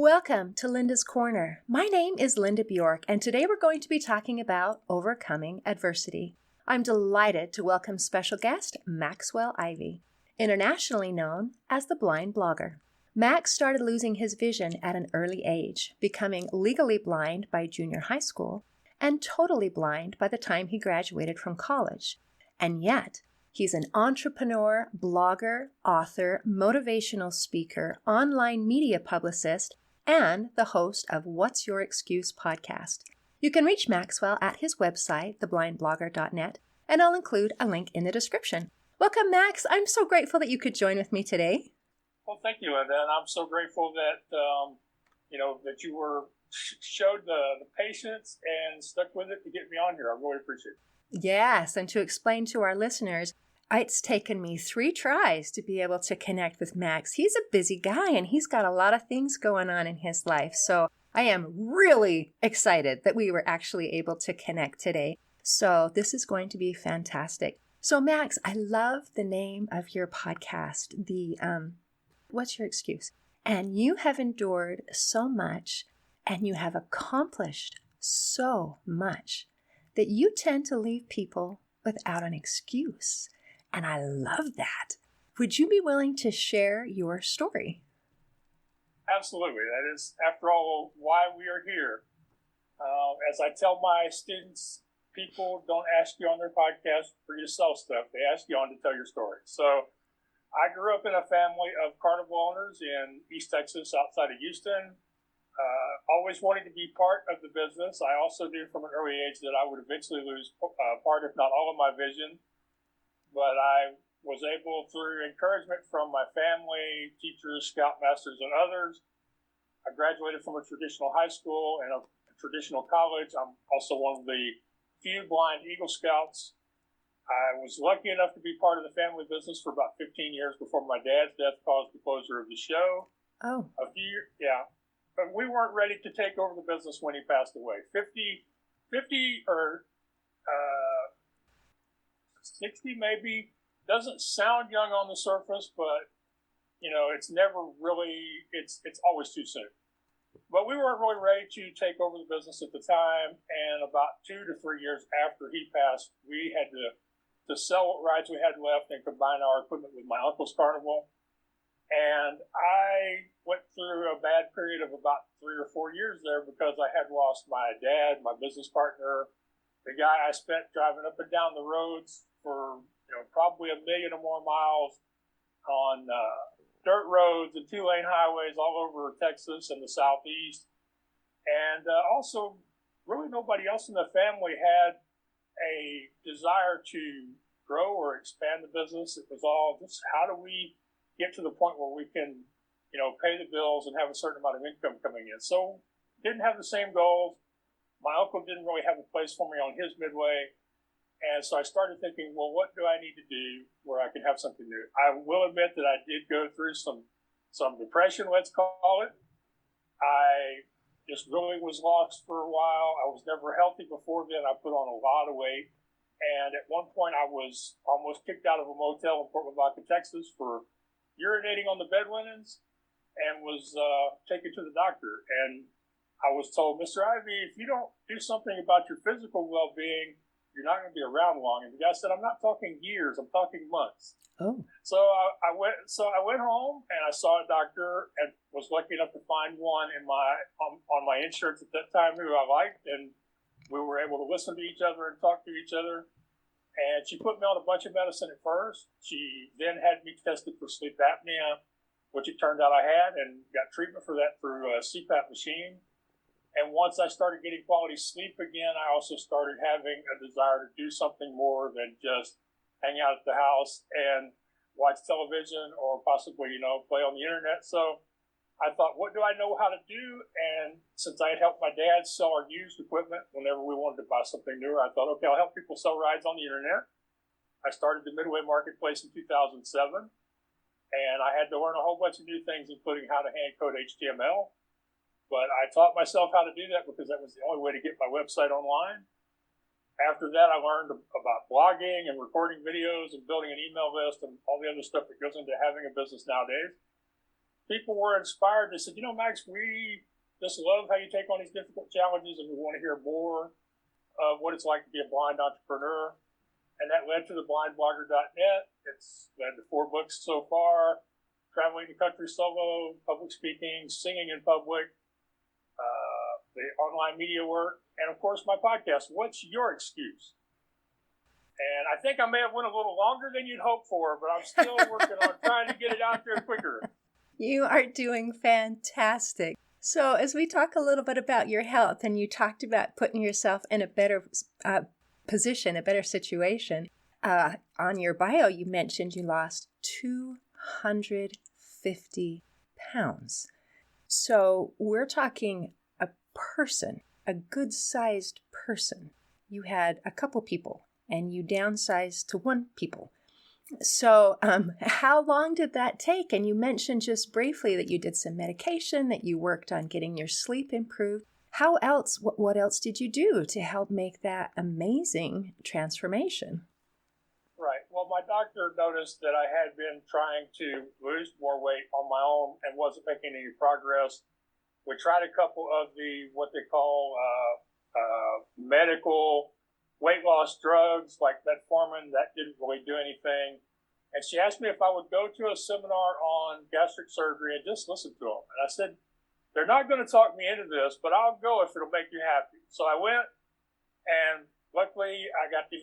Welcome to Linda's Corner. My name is Linda Bjork, and today we're going to be talking about overcoming adversity. I'm delighted to welcome special guest Maxwell Ivey, internationally known as the Blind Blogger. Max started losing his vision at an early age, becoming legally blind by junior high school and totally blind by the time he graduated from college. And yet, he's an entrepreneur, blogger, author, motivational speaker, online media publicist, and the host of What's Your Excuse podcast. You can reach Maxwell at his website, theblindblogger.net, and I'll include a link in the description. Welcome, Max. I'm so grateful that you could join with me today. Well, thank you, Linda, and I'm so grateful that that you showed the patience and stuck with it to get me on here. I really appreciate it. Yes, and to explain to our listeners, it's taken me 3 tries to be able to connect with Max. He's a busy guy, and he's got a lot of things going on in his life. So I am really excited that we were actually able to connect today. So this is going to be fantastic. So Max, I love the name of your podcast, the What's Your Excuse? And you have endured so much, and you have accomplished so much that you tend to leave people without an excuse. And I love that. Would you be willing to share your story? Absolutely. That is, after all, why we are here. As I tell my students, people don't ask you on their podcast for you to sell stuff. They ask you on to tell your story. So I grew up in a family of carnival owners in East Texas, outside of Houston. Always wanted to be part of the business. I also knew from an early age that I would eventually lose part, if not all, of my vision. But I was able, through encouragement from my family, teachers, scoutmasters, and others, I graduated from a traditional high school and a traditional college. I'm also one of the few blind Eagle Scouts. I was lucky enough to be part of the family business for about 15 years before my dad's death caused the closure of the show. Oh. But we weren't ready to take over the business when he passed away. 50 or 60 maybe. Doesn't sound young on the surface, but it's never really, it's always too soon. But we weren't really ready to take over the business at the time, and about 2 to 3 years after he passed, we had to sell what rides we had left and combine our equipment with my uncle's carnival. And I went through a bad period of about 3 or 4 years there because I had lost my dad, my business partner, the guy I spent driving up and down the roads for probably 1 million or more miles on dirt roads and 2-lane highways all over Texas and the Southeast. And also, really nobody else in the family had a desire to grow or expand the business. It was all just, how do we get to the point where we can, pay the bills and have a certain amount of income coming in. So didn't have the same goals. My uncle didn't really have a place for me on his midway. And so I started thinking, well, what do I need to do where I can have something new? I will admit that I did go through some depression, let's call it. I just really was lost for a while. I was never healthy before then. I put on a lot of weight. And at one point I was almost kicked out of a motel in Fort Lavaca, Texas for urinating on the bed linens, and was taken to the doctor. And I was told, Mr. Ivey, if you don't do something about your physical well-being, you're not going to be around long. And the guy said, I'm not talking years, I'm talking months. Oh. So I went home and I saw a doctor and was lucky enough to find one on my insurance at that time who I liked, and we were able to listen to each other and talk to each other. And she put me on a bunch of medicine at first. She then had me tested for sleep apnea, which it turned out I had, and got treatment for that through a CPAP machine. And once I started getting quality sleep again, I also started having a desire to do something more than just hang out at the house and watch television or possibly, play on the internet. So I thought, what do I know how to do? And since I had helped my dad sell our used equipment whenever we wanted to buy something newer, I thought, okay, I'll help people sell rides on the internet. I started the Midway Marketplace in 2007, and I had to learn a whole bunch of new things, including how to hand code HTML. But I taught myself how to do that because that was the only way to get my website online. After that, I learned about blogging and recording videos and building an email list and all the other stuff that goes into having a business nowadays. people were inspired. They said, Max, we just love how you take on these difficult challenges, and we want to hear more of what it's like to be a blind entrepreneur. And that led to the blindblogger.net. It's led to 4 books so far, traveling the country solo, public speaking, singing in public, the online media work, and of course my podcast, What's Your Excuse? And I think I may have went a little longer than you'd hoped for, but I'm still working on trying to get it out there quicker. You are doing fantastic. So as we talk a little bit about your health, and you talked about putting yourself in a better position, a better situation, on your bio, you mentioned you lost 250 pounds. So we're talking a person, a good-sized person. You had a couple people, and you downsized to 1 people. So how long did that take? And you mentioned just briefly that you did some medication, that you worked on getting your sleep improved. How else, what else did you do to help make that amazing transformation? Right. Well, my doctor noticed that I had been trying to lose more weight on my own and wasn't making any progress. We tried a couple of what they call medical weight loss drugs like metformin. That didn't really do anything. And she asked me if I would go to a seminar on gastric surgery and just listen to them. And I said, they're not going to talk me into this, but I'll go if it'll make you happy. So I went, and luckily I got to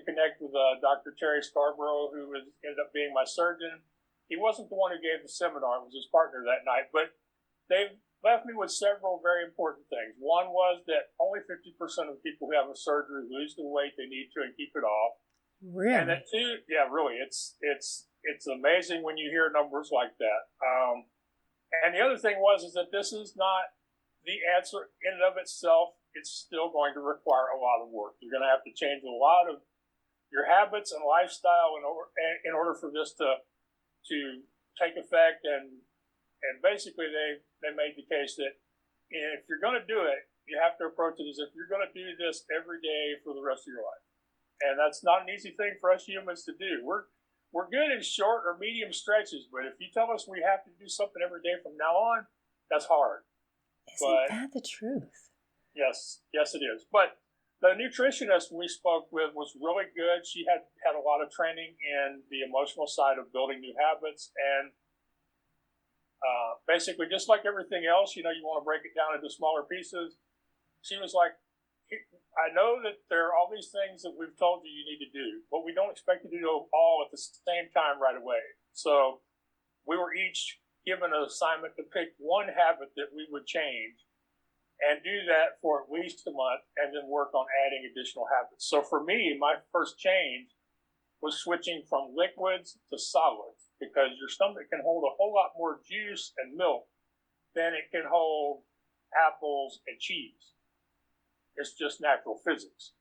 connect with Dr. Terry Scarborough, who ended up being my surgeon. He wasn't the one who gave the seminar. It was his partner that night. But they left me with several very important things. One was that only 50% of people who have a surgery lose the weight they need to and keep it off. Really? And that two, yeah, really, it's amazing when you hear numbers like that. And the other thing is that this is not the answer in and of itself. It's still going to require a lot of work. You're going to have to change a lot of your habits and lifestyle in order for this to take effect. And basically, they made the case that if you're going to do it, you have to approach it as if you're going to do this every day for the rest of your life. And that's not an easy thing for us humans to do. We're good in short or medium stretches, but if you tell us we have to do something every day from now on, that's hard. Isn't that the truth? Yes, it is. But the nutritionist we spoke with was really good. She had a lot of training in the emotional side of building new habits. And basically, just like everything else, you want to break it down into smaller pieces. She was like, I know that there are all these things that we've told you need to do, but we don't expect you to do all at the same time right away. So we were each given an assignment to pick one habit that we would change and do that for at least a month and then work on adding additional habits. So for me, my first change was switching from liquids to solids, because your stomach can hold a whole lot more juice and milk than it can hold apples and cheese. It's just natural physics,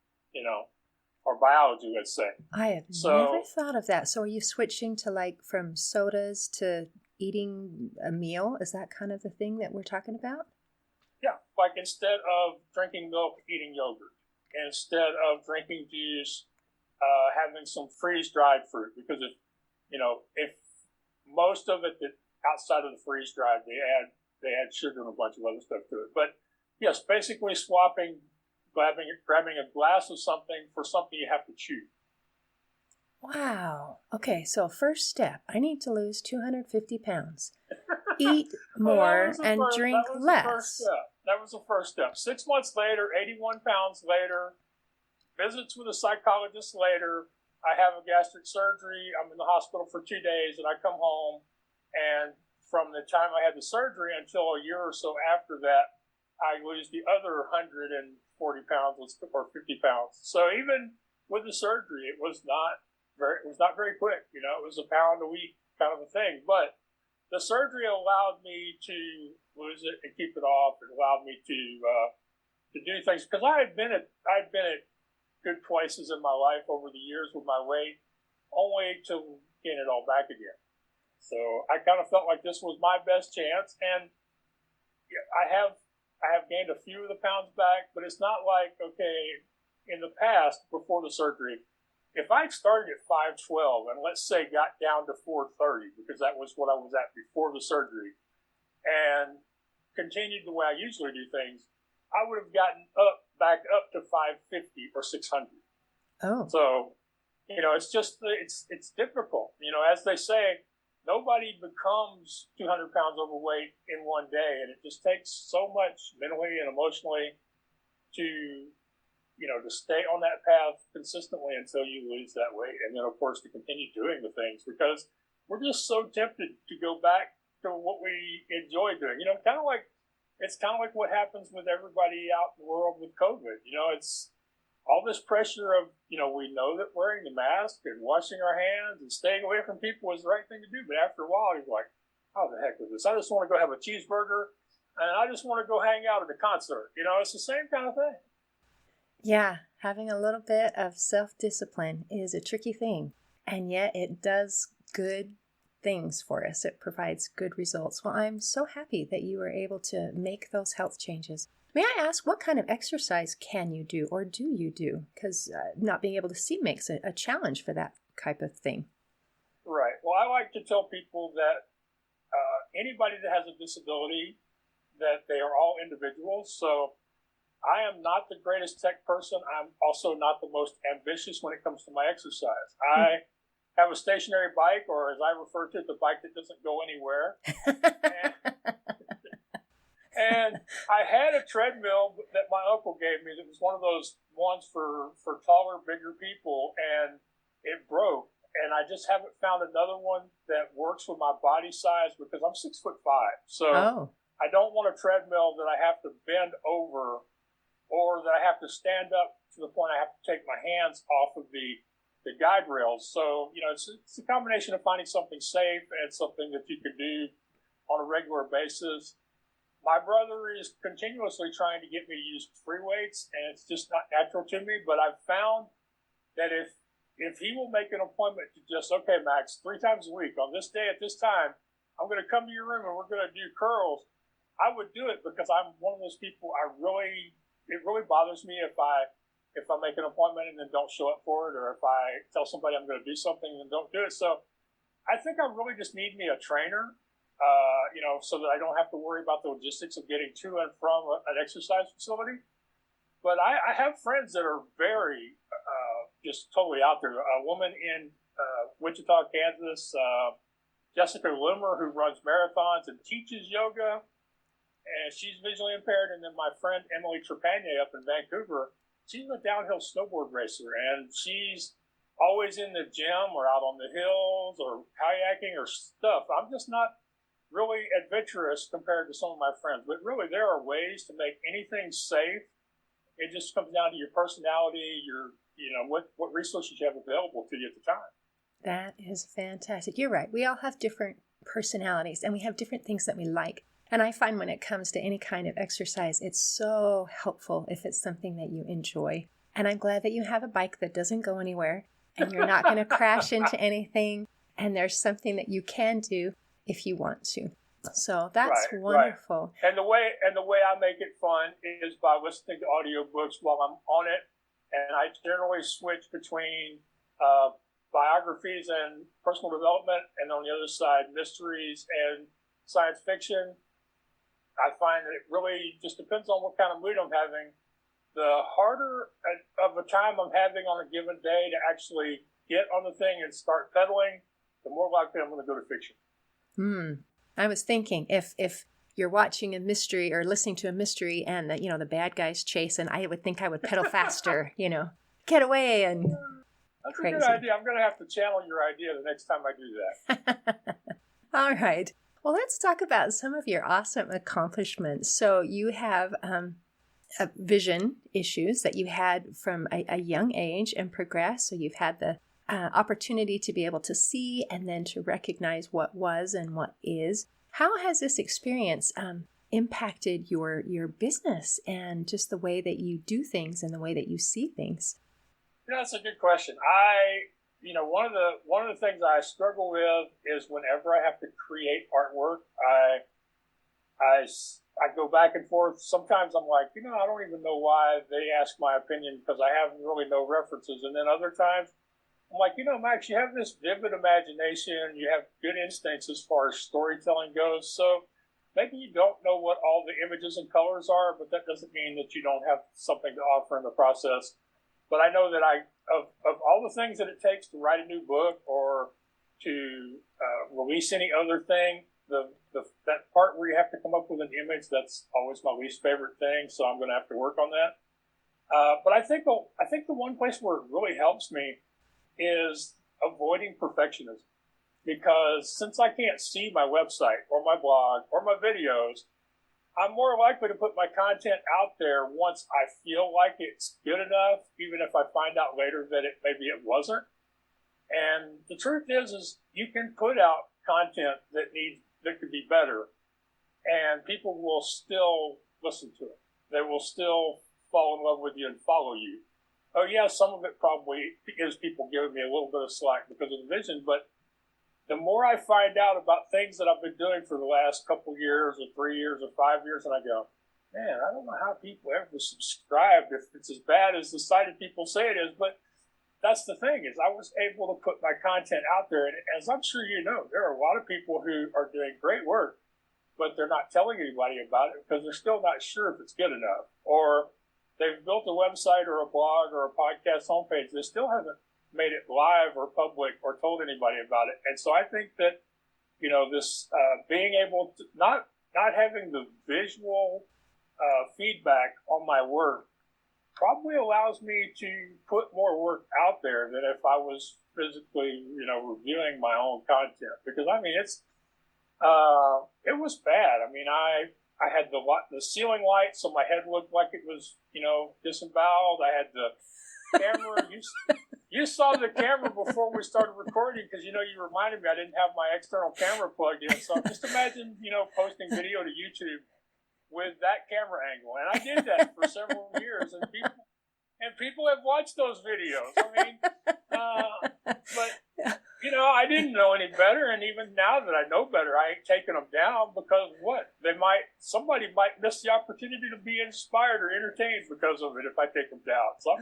or biology, let's say. I have never thought of that. So are you switching to from sodas to eating a meal? Is that kind of the thing that we're talking about? Yeah, like instead of drinking milk, eating yogurt. Instead of drinking juice, having some freeze-dried fruit. Because if most of it that outside of the freeze-dried, they add sugar and a bunch of other stuff to it. But yes, basically grabbing a glass of something for something you have to chew. Wow. Okay, so first step, I need to lose 250 pounds. Eat more and drink less. That was the first step. 6 months later, 81 pounds later, visits with a psychologist later, I have a gastric surgery. I'm in the hospital for 2 days, and I come home. And from the time I had the surgery until a year or so after that, I lose the other 140 pounds or 50 pounds. So even with the surgery, it was not very quick. It was a pound a week kind of a thing. But the surgery allowed me to lose it and keep it off. It allowed me to do things, because I had been at good places in my life over the years with my weight, only to gain it all back again. So I kind of felt like this was my best chance, and I have gained a few of the pounds back, but it's not like, okay, in the past, before the surgery, if I started at 512 and let's say got down to 430, because that was what I was at before the surgery, and continued the way I usually do things, I would have gotten back up to 550 or 600. Oh. So, it's just, it's difficult. As they say, nobody becomes 200 pounds overweight in one day, and it just takes so much mentally and emotionally to stay on that path consistently until you lose that weight. And then, of course, to continue doing the things, because we're just so tempted to go back to what we enjoy doing. It's kind of like what happens with everybody out in the world with COVID. It's all this pressure of, we know that wearing the mask and washing our hands and staying away from people is the right thing to do. But after a while, you're like, how the heck is this? I just want to go have a cheeseburger and I just want to go hang out at a concert. It's the same kind of thing. Yeah, having a little bit of self-discipline is a tricky thing, and yet it does good things for us. It provides good results. Well, I'm so happy that you were able to make those health changes. May I ask, what kind of exercise can you do or do you do? Because not being able to see makes it a challenge for that type of thing. Right. Well, I like to tell people that anybody that has a disability, that they are all individuals. So I am not the greatest tech person. I'm also not the most ambitious when it comes to my exercise. I have a stationary bike, or as I refer to it, the bike that doesn't go anywhere. And I had a treadmill that my uncle gave me that was one of those ones for taller, bigger people, and it broke. And I just haven't found another one that works with my body size because I'm 6'5". So I don't want a treadmill that I have to bend over or that I have to stand up to the point I have to take my hands off of the guide rails. So, it's a combination of finding something safe and something that you can do on a regular basis. My brother is continuously trying to get me to use free weights, and it's just not natural to me. But I've found that if he will make an appointment to just, okay, Max, 3 times a week on this day at this time, I'm going to come to your room and we're going to do curls, I would do it because I'm one of those people. It really bothers me if I make an appointment and then don't show up for it, or if I tell somebody I'm going to do something and don't do it. So I think I really just need me a trainer. So that I don't have to worry about the logistics of getting to and from an exercise facility. But I have friends that are very just totally out there. A woman in Wichita, Kansas, Jessica Loomer, who runs marathons and teaches yoga, and she's visually impaired. And then my friend Emily Trepanier up in Vancouver, she's a downhill snowboard racer, and she's always in the gym or out on the hills or kayaking or stuff. I'm just not really adventurous compared to some of my friends. But really, there are ways to make anything safe. It just comes down to your personality, what resources you have available to you at the time. That is fantastic. You're right. We all have different personalities, and we have different things that we like. And I find when it comes to any kind of exercise, it's so helpful if it's something that you enjoy. And I'm glad that you have a bike that doesn't go anywhere, and you're not going to crash into anything. And there's something that you can do if you want to. So that's wonderful. Right. And the way I make it fun is by listening to audiobooks while I'm on it. And I generally switch between biographies and personal development, and on the other side, mysteries and science fiction. I find that it really just depends on what kind of mood I'm having. The harder of a time I'm having on a given day to actually get on the thing and start pedaling, the more likely I'm going to go to fiction. I was thinking if you're watching a mystery or listening to a mystery and the bad guy's chasing, I would think I would pedal faster, get away and That's crazy. a good idea. I'm going to have to channel your idea the next time I do that. All right. Well, let's talk about some of your awesome accomplishments. So you have vision issues that you had from a young age and progress. So you've had the opportunity to be able to see and then to recognize what was and what is. How has this experience impacted your business and just the way that you do things and the way that you see things? That's a good question. One of the things I struggle with is whenever I have to create artwork, I go back and forth. Sometimes I'm like, I don't even know why they ask my opinion because I have really no references. And then other times I'm like, Max, you have this vivid imagination. You have good instincts as far as storytelling goes. So maybe you don't know what all the images and colors are, but that doesn't mean that you don't have something to offer in the process. But I know that of all the things that it takes to write a new book or to release any other thing, that part where you have to come up with an image, that's always my least favorite thing. So I'm going to have to work on that. But I think the one place where it really helps me is avoiding perfectionism, because since I can't see my website or my blog or my videos, I'm more likely to put my content out there once I feel like it's good enough, even if I find out later that maybe it wasn't. And the truth is you can put out content that could be better, and people will still listen to it. They will still fall in love with you and follow you. Oh yeah, some of it probably is people giving me a little bit of slack because of the vision, but the more I find out about things that I've been doing for the last couple years or 3 years or 5 years, and I go, man, I don't know how people ever subscribed if it's as bad as the sighted people say it is. But that's the thing, is I was able to put my content out there. And as I'm sure you know, there are a lot of people who are doing great work, but they're not telling anybody about it because they're still not sure if it's good enough. Or they've built a website or a blog or a podcast homepage. They still haven't made it live or public or told anybody about it. And so I think that, this being able to not having the visual feedback on my work probably allows me to put more work out there than if I was physically, reviewing my own content. Because it was bad. I mean, I had the ceiling light, so my head looked like it was, disemboweled. I had the camera. You saw the camera before we started recording because, you reminded me I didn't have my external camera plugged in. So just imagine, posting video to YouTube with that camera angle. And I did that for several years. And people have watched those videos. I mean, but, I didn't know any better. And even now that I know better, I ain't taking them down because somebody might miss the opportunity to be inspired or entertained because of it if I take them down. So,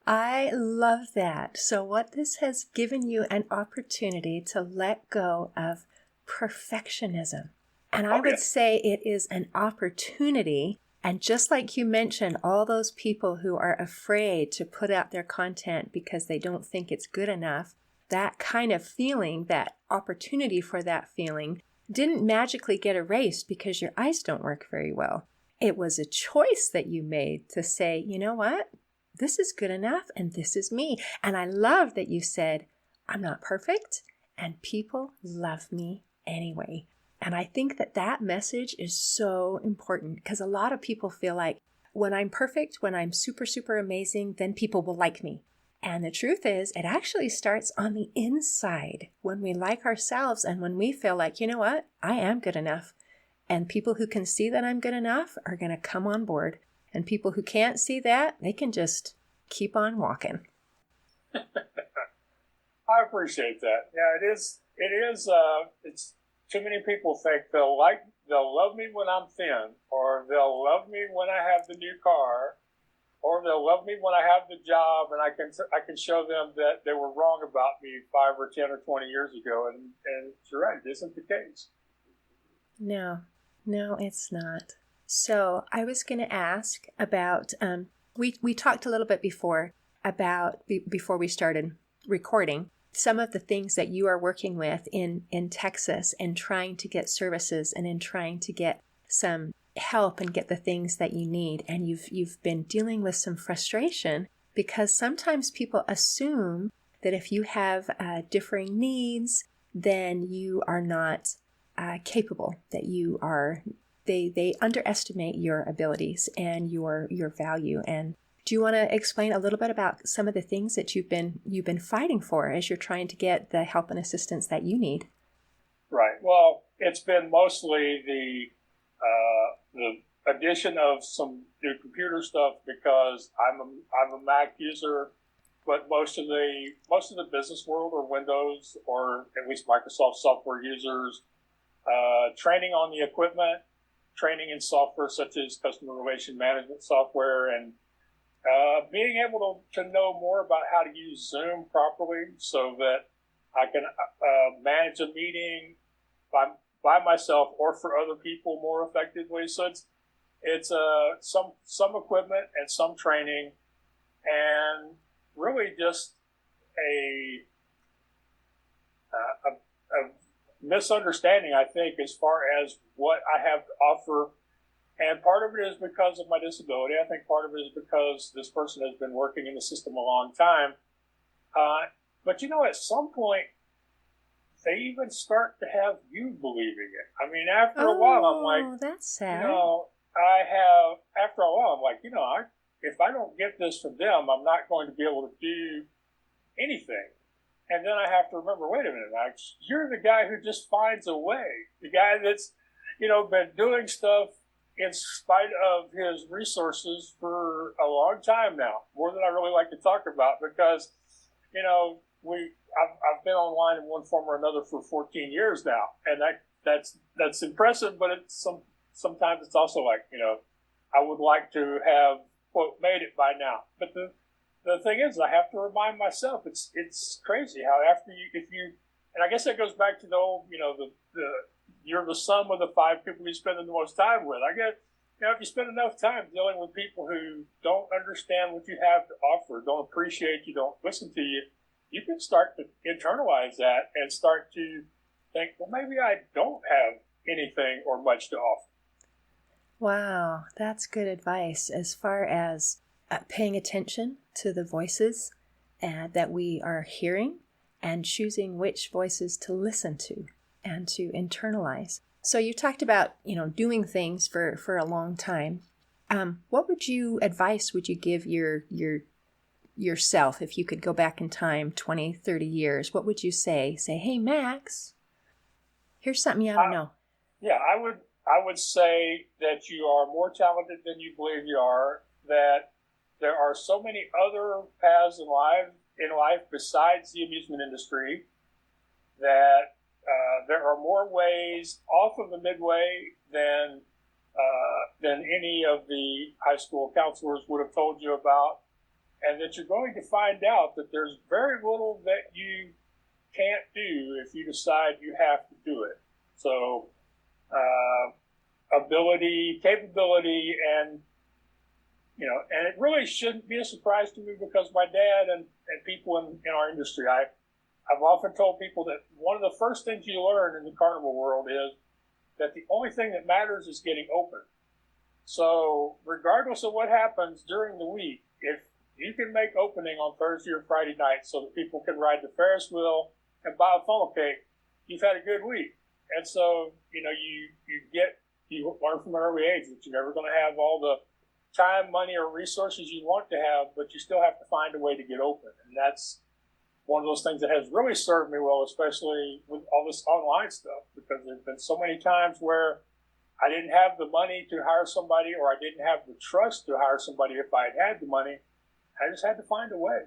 I love that. So what this has given you an opportunity to let go of perfectionism. And I would say it is an opportunity. And just like you mentioned, all those people who are afraid to put out their content because they don't think it's good enough, that kind of feeling, that opportunity for that feeling, didn't magically get erased because your eyes don't work very well. It was a choice that you made to say, you know what? This is good enough and this is me. And I love that you said, I'm not perfect and people love me anyway. And I think that message is so important because a lot of people feel like when I'm perfect, when I'm super, super amazing, then people will like me. And the truth is, it actually starts on the inside when we like ourselves and when we feel like, you know what, I am good enough. And people who can see that I'm good enough are going to come on board. And people who can't see that, they can just keep on walking. I appreciate that. Yeah, it is. It's too many people think they'll love me when I'm thin, or they'll love me when I have the new car, or they'll love me when I have the job, and I can show them that they were wrong about me 5 or 10 or 20 years ago. And you're right, it isn't the case. No, it's not. So I was going to ask about, we talked a little bit before we started recording, some of the things that you are working with in Texas and trying to get services and in trying to get some help and get the things that you need. And you've been dealing with some frustration because sometimes people assume that if you have differing needs, then you are not capable, that you are... They underestimate your abilities and your value. And do you want to explain a little bit about some of the things that you've been fighting for as you're trying to get the help and assistance that you need? Right. Well, it's been mostly the addition of some new computer stuff because I'm a Mac user, but most of the business world are Windows or at least Microsoft software users. Training on the equipment. Training in software such as customer relation management software and Being able to know more about how to use Zoom properly so that I can manage a meeting by myself or for other people more effectively. So it's some equipment and some training, and really just a misunderstanding, I think, as far as what I have to offer. And part of it is because of my disability. I think part of it is because this person has been working in the system a long time. But at some point, they even start to have you believing it. I mean, after a while, I'm like, that's sad. After a while, I'm like, if I don't get this from them, I'm not going to be able to do anything. And then I have to remember, wait a minute, Max, you're the guy who just finds a way. The guy that's, been doing stuff in spite of his resources for a long time now, more than I really like to talk about, because, I've been online in one form or another for 14 years now, and that's impressive, but sometimes it's also like, I would like to have, quote, made it by now. But the thing is, I have to remind myself, it's crazy how and I guess that goes back to the old, you're the sum of the 5 people you spend the most time with. I guess, if you spend enough time dealing with people who don't understand what you have to offer, don't appreciate you, don't listen to you, you can start to internalize that and start to think, well, maybe I don't have anything or much to offer. Wow, that's good advice as far as paying attention to the voices that we are hearing and choosing which voices to listen to and to internalize. So you talked about, doing things for a long time. What advice would you give yourself if you could go back in time 20, 30 years? What would you say? Say, hey, Max, here's something you ought to know. Yeah, I would say that you are more talented than you believe you are, that there are so many other paths in life besides the amusement industry, that there are more ways off of the midway than any of the high school counselors would have told you about, and that you're going to find out that there's very little that you can't do if you decide you have to do it. So ability, capability, and and it really shouldn't be a surprise to me, because my dad and people in our industry, I've often told people that one of the first things you learn in the carnival world is that the only thing that matters is getting open. So regardless of what happens during the week, if you can make opening on Thursday or Friday night so that people can ride the Ferris wheel and buy a funnel cake, you've had a good week. And so, you learn from an early age that you're never going to have all the time, money, or resources you want to have, but you still have to find a way to get open. And that's one of those things that has really served me well, especially with all this online stuff, because there's been so many times where I didn't have the money to hire somebody, or I didn't have the trust to hire somebody if I had the money. I just had to find a way.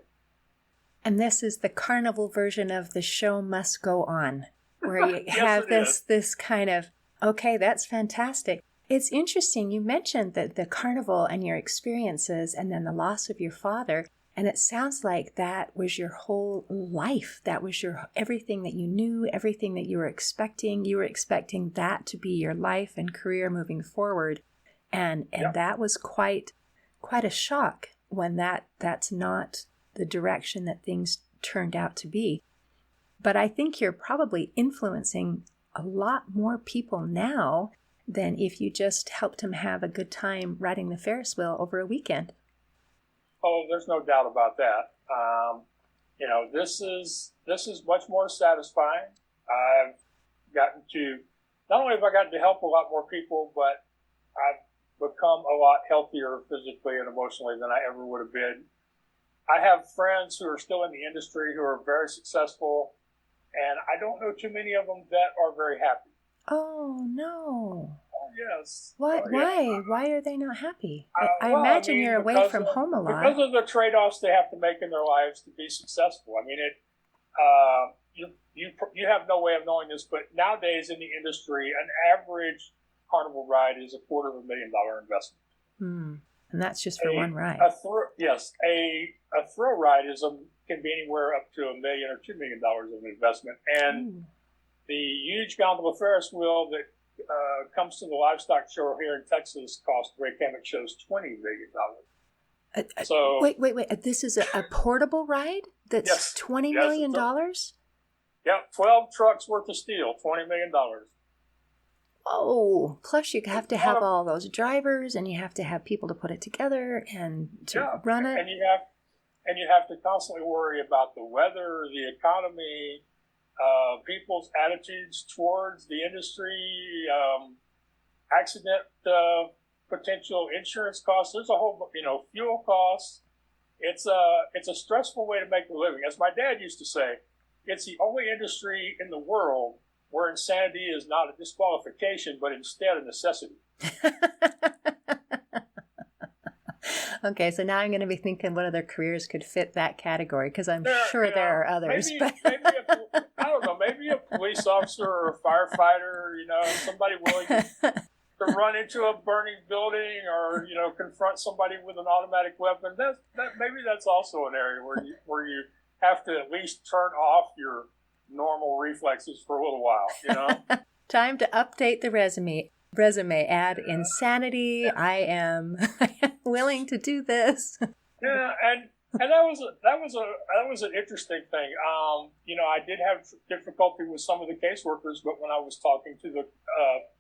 And this is the carnival version of the show must go on, where you yes, have this kind of, okay, that's fantastic. It's interesting. You mentioned that the carnival and your experiences and then the loss of your father. And it sounds like that was your whole life. That was everything that you knew, everything that you were expecting. You were expecting that to be your life and career moving forward. And that was quite a shock when that's not the direction that things turned out to be. But I think you're probably influencing a lot more people now than if you just helped them have a good time riding the Ferris wheel over a weekend. Oh, there's no doubt about that. This is much more satisfying. I've gotten to, not only have I gotten to help a lot more people, but I've become a lot healthier physically and emotionally than I ever would have been. I have friends who are still in the industry who are very successful, and I don't know too many of them that are very happy. Oh, no. Oh, yes. What? Yeah. Why are they not happy? I imagine you're away from home a lot. Because of the trade-offs they have to make in their lives to be successful. I mean, you have no way of knowing this, but nowadays in the industry, an average carnival ride is $250,000 investment. And that's just for one ride. A thrill ride can be anywhere up to $1 million or $2 million of investment. And the huge gondola Ferris wheel that comes to the livestock show here in Texas costs Ray Kamek shows $20 million. So wait. This is a portable ride that's $20 million? Yeah, 12 trucks worth of steel, $20 million. Oh, plus you have to have all those drivers, and you have to have people to put it together and to run it. And you have to constantly worry about the weather, the economy, people's attitudes towards the industry, accident potential, insurance costs. There's a whole, fuel costs. It's a stressful way to make a living. As my dad used to say, it's the only industry in the world where insanity is not a disqualification, but instead a necessity. Okay, so now I'm going to be thinking what other careers could fit that category, because I'm sure there are others. Maybe a police officer or a firefighter, somebody willing to run into a burning building or, confront somebody with an automatic weapon. Maybe that's also an area where you have to at least turn off your normal reflexes for a little while, Time to update the resume. Add insanity. I am willing to do this. Yeah, and that was an interesting thing. I did have difficulty with some of the caseworkers, but when I was talking to the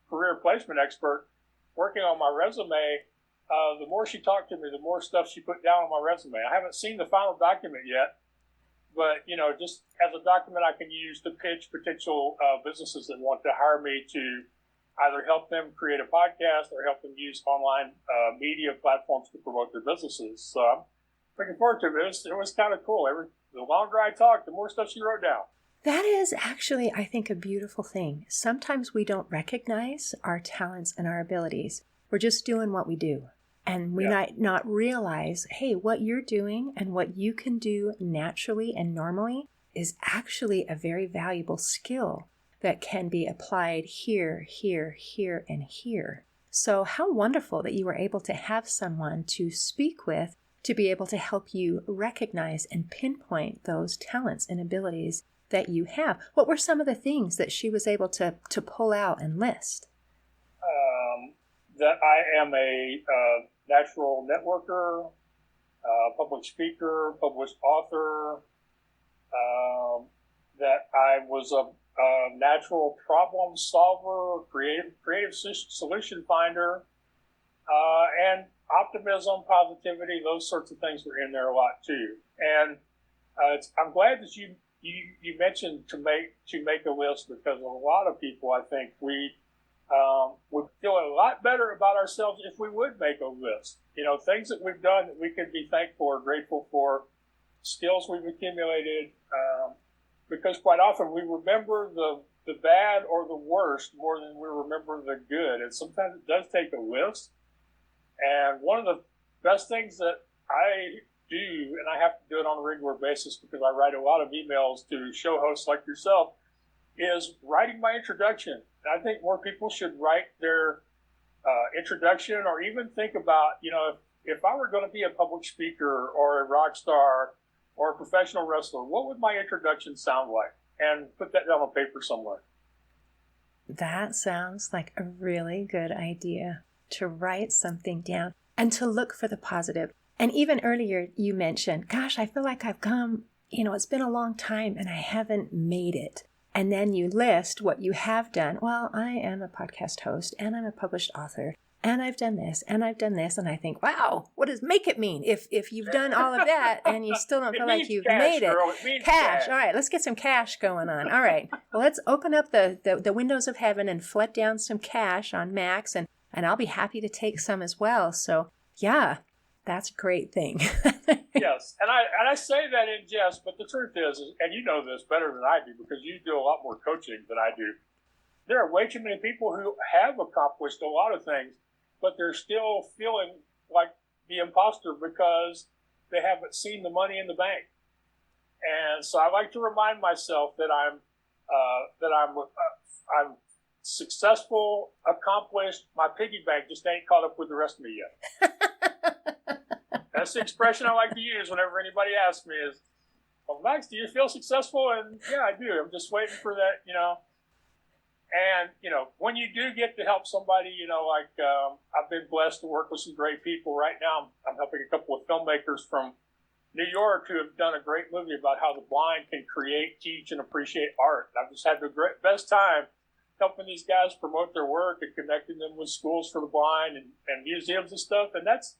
career placement expert working on my resume, the more she talked to me, the more stuff she put down on my resume. I haven't seen the final document yet, but just as a document I can use to pitch potential businesses that want to hire me to either help them create a podcast or help them use online media platforms to promote their businesses. So I'm looking forward to it. It was kind of cool. The longer I talked, the more stuff she wrote down. That is actually, I think, a beautiful thing. Sometimes we don't recognize our talents and our abilities. We're just doing what we do. And we might not realize, hey, what you're doing and what you can do naturally and normally is actually a very valuable skill that can be applied here, here, here, and here. So how wonderful that you were able to have someone to speak with to be able to help you recognize and pinpoint those talents and abilities that you have. What were some of the things that she was able to pull out and list? That I am a natural networker, public speaker, published author, that I was a natural problem solver, creative solution finder, and optimism, positivity, those sorts of things were in there a lot too. And I'm glad that you mentioned to make a list, because a lot of people, I think, we would feel a lot better about ourselves if we would make a list. Things that we've done that we can be thankful or grateful for, skills we've accumulated, because quite often we remember the bad or the worst more than we remember the good. And sometimes it does take a list. And one of the best things that I do, and I have to do it on a regular basis because I write a lot of emails to show hosts like yourself, is writing my introduction. And I think more people should write their introduction, or even think about, if I were going to be a public speaker or a rock star or a professional wrestler, what would my introduction sound like? And put that down on paper somewhere. That sounds like a really good idea, to write something down and to look for the positive. And even earlier you mentioned, gosh, I feel like I've come, it's been a long time and I haven't made it. And then you list what you have done. Well, I am a podcast host and I'm a published author and I've done this and I've done this. And I think, wow, what does make it mean? If you've done all of that and you still don't feel like you've made it. Girl, it means cash. All right, let's get some cash going on. All right. Well, let's open up the windows of heaven and flood down some cash on Max, and I'll be happy to take some as well. So yeah, that's a great thing. Yes, and I say that in jest, but the truth is, and you know this better than I do because you do a lot more coaching than I do, there are way too many people who have accomplished a lot of things, but they're still feeling like the imposter because they haven't seen the money in the bank. And so I like to remind myself that I'm successful, accomplished. My piggy bank just ain't caught up with the rest of me yet. That's the expression I like to use whenever anybody asks me is, well, Max, do you feel successful? And yeah, I do. I'm just waiting for that, And, when you do get to help somebody, I've been blessed to work with some great people. Right now, I'm helping a couple of filmmakers from New York who have done a great movie about how the blind can create, teach, and appreciate art. I've just had the best time helping these guys promote their work and connecting them with schools for the blind and museums and stuff. And that's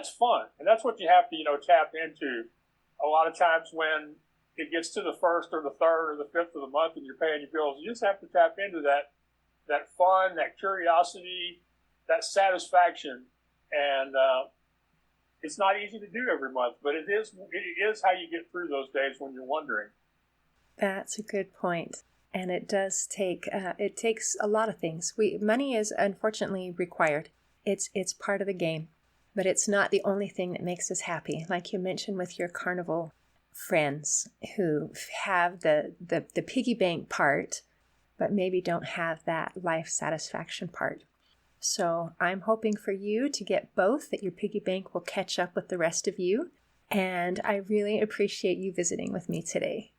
fun. And that's what you have to, tap into. A lot of times when it gets to the first or the third or the fifth of the month and you're paying your bills, you just have to tap into that fun, that curiosity, that satisfaction. And it's not easy to do every month, but it is how you get through those days when you're wondering. That's a good point. And it does take, it takes a lot of things. Money is unfortunately required. It's part of the game, but it's not the only thing that makes us happy. Like you mentioned with your carnival friends who have the piggy bank part, but maybe don't have that life satisfaction part. So I'm hoping for you to get both, that your piggy bank will catch up with the rest of you. And I really appreciate you visiting with me today.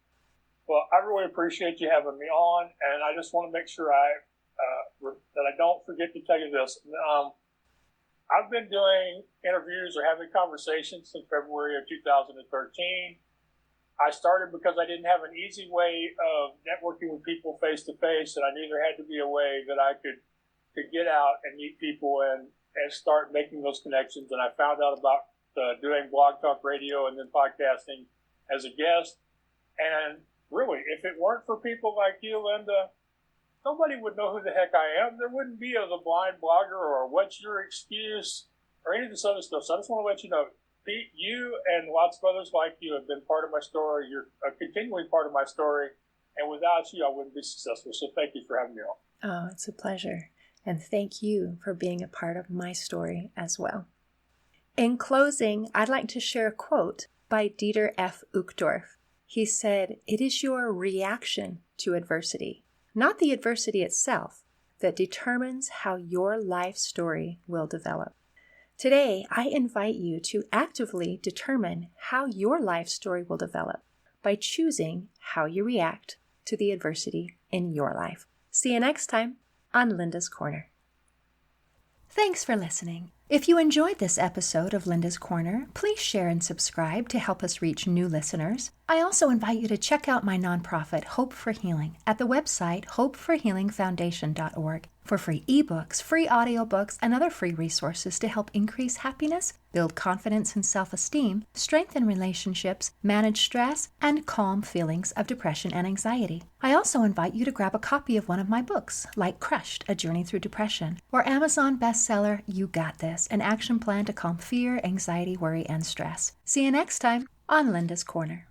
Well, I really appreciate you having me on. And I just want to make sure that I don't forget to tell you this. I've been doing interviews or having conversations since February of 2013. I started because I didn't have an easy way of networking with people face to face, and I knew there had to be a way that I could get out and meet people and start making those connections. And I found out about doing blog talk radio and then podcasting as a guest. And really, if it weren't for people like you, Linda, nobody would know who the heck I am. There wouldn't be the blind blogger or what's your excuse or any of this other stuff. So I just want to let you know, Pete, you and lots of others like you have been part of my story. You're a continuing part of my story. And without you, I wouldn't be successful. So thank you for having me on. Oh, it's a pleasure. And thank you for being a part of my story as well. In closing, I'd like to share a quote by Dieter F. Uchtdorf. He said, "It is your reaction to adversity, not the adversity itself, that determines how your life story will develop." Today, I invite you to actively determine how your life story will develop by choosing how you react to the adversity in your life. See you next time on Linda's Corner. Thanks for listening. If you enjoyed this episode of Linda's Corner, please share and subscribe to help us reach new listeners. I also invite you to check out my nonprofit, Hope for Healing, at the website hopeforhealingfoundation.org for free ebooks, free audiobooks, and other free resources to help increase happiness, build confidence and self-esteem, strengthen relationships, manage stress, and calm feelings of depression and anxiety. I also invite you to grab a copy of one of my books, like Crushed, A Journey Through Depression, or Amazon bestseller, You Got This, an action plan to calm fear, anxiety, worry, and stress. See you next time on Linda's Corner.